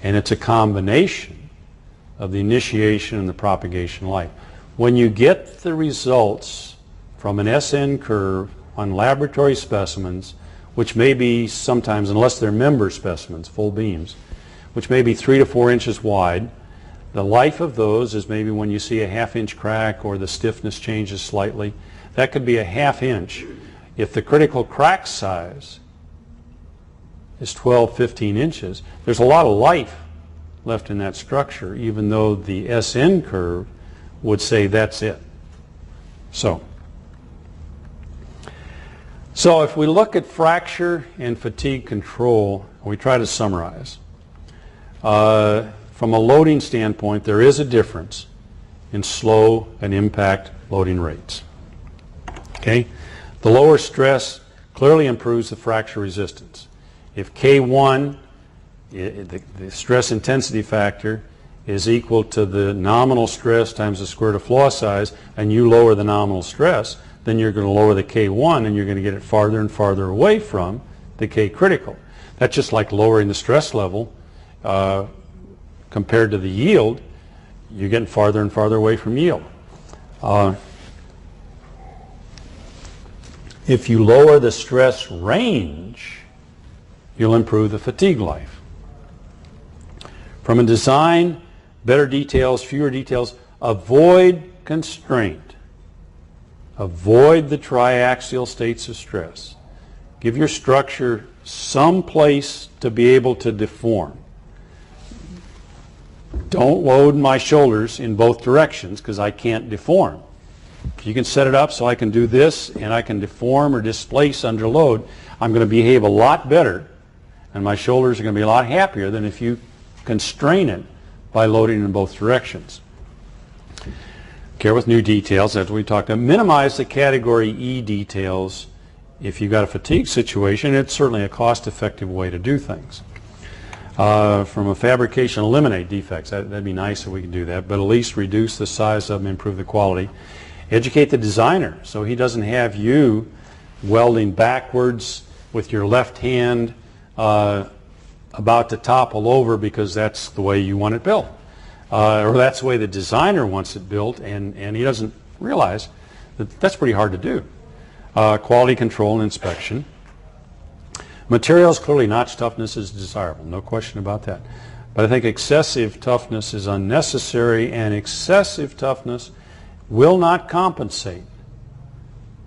And it's a combination of the initiation and the propagation life. When you get the results from an SN curve on laboratory specimens, which may be sometimes, unless they're member specimens, full beams, which may be 3 to 4 inches wide, the life of those is maybe when you see a half-inch crack or the stiffness changes slightly. That could be a ½ inch. If the critical crack size is 12, 15 inches, there's a lot of life left in that structure, even though the SN curve would say that's it. So if we look at fracture and fatigue control, we try to summarize. From a loading standpoint, there is a difference in slow and impact loading rates. Okay? The lower stress clearly improves the fracture resistance. If K1, the stress intensity factor, is equal to the nominal stress times the square root of flaw size, and you lower the nominal stress, then you're going to lower the K1 and you're going to get it farther and farther away from the K critical. That's just like lowering the stress level compared to the yield. You're getting farther and farther away from yield. If you lower the stress range, you'll improve the fatigue life. From a design, better details, fewer details, avoid constraint. Avoid the triaxial states of stress. Give your structure some place to be able to deform. don't load my shoulders in both directions because I can't deform. If you can set it up so I can do this and I can deform or displace under load, I'm going to behave a lot better and my shoulders are going to be a lot happier than if you constrain it by loading in both directions. Care with new details, as we talked about. Minimize the category E details if you've got a fatigue situation. It's certainly a cost-effective way to do things. From a fabrication, eliminate defects. That'd be nice if we could do that, but at least reduce the size of them, improve the quality. Educate the designer so he doesn't have you welding backwards with your left hand about to topple over because that's the way you want it built. Or that's the way the designer wants it built, and he doesn't realize that that's pretty hard to do. Quality control and inspection. Materials, clearly notch toughness is desirable, no question about that. But I think excessive toughness is unnecessary, and excessive toughness will not compensate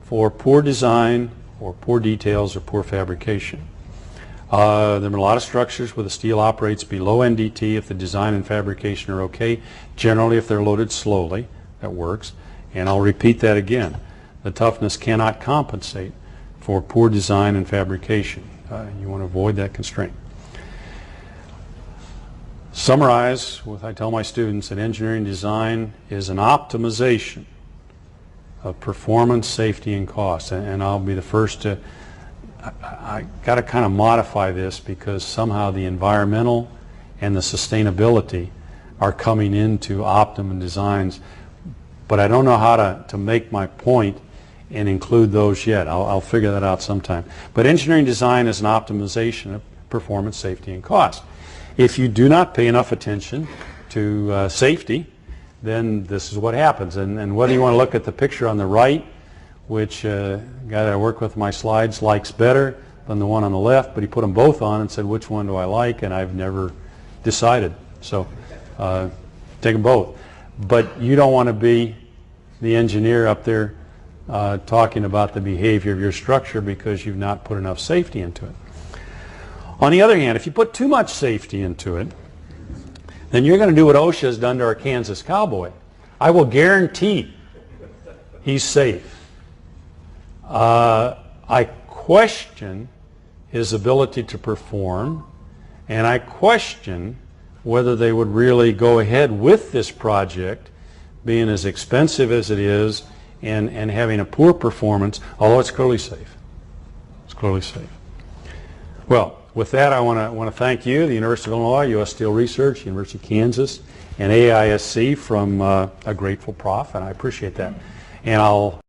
for poor design or poor details or poor fabrication. There are a lot of structures where the steel operates below NDT if the design and fabrication are okay. Generally, if they're loaded slowly, that works. And I'll repeat that again. The toughness cannot compensate for poor design and fabrication. You want to avoid that constraint. Summarize, I tell my students that engineering design is an optimization of performance, safety, and cost. And I'll be the first to, I got to kind of modify this because somehow the environmental and the sustainability are coming into optimum designs. But I don't know how to make my point and include those yet. I'll figure that out sometime. But engineering design is an optimization of performance, safety, and cost. If you do not pay enough attention to safety, then this is what happens. And whether you want to look at the picture on the right, which guy that I work with my slides likes better than the one on the left, but he put them both on and said, which one do I like? And I've never decided. So take them both. But you don't want to be the engineer up there talking about the behavior of your structure because you've not put enough safety into it. On the other hand, if you put too much safety into it, then you're going to do what OSHA has done to our Kansas cowboy. I will guarantee he's safe. I question his ability to perform, and I question whether they would really go ahead with this project, being as expensive as it is and having a poor performance, although it's clearly safe. It's clearly safe. Well, with that, I want to thank you, the University of Illinois, U.S. Steel Research, University of Kansas, and AASC from a grateful prof, and I appreciate that. And I'll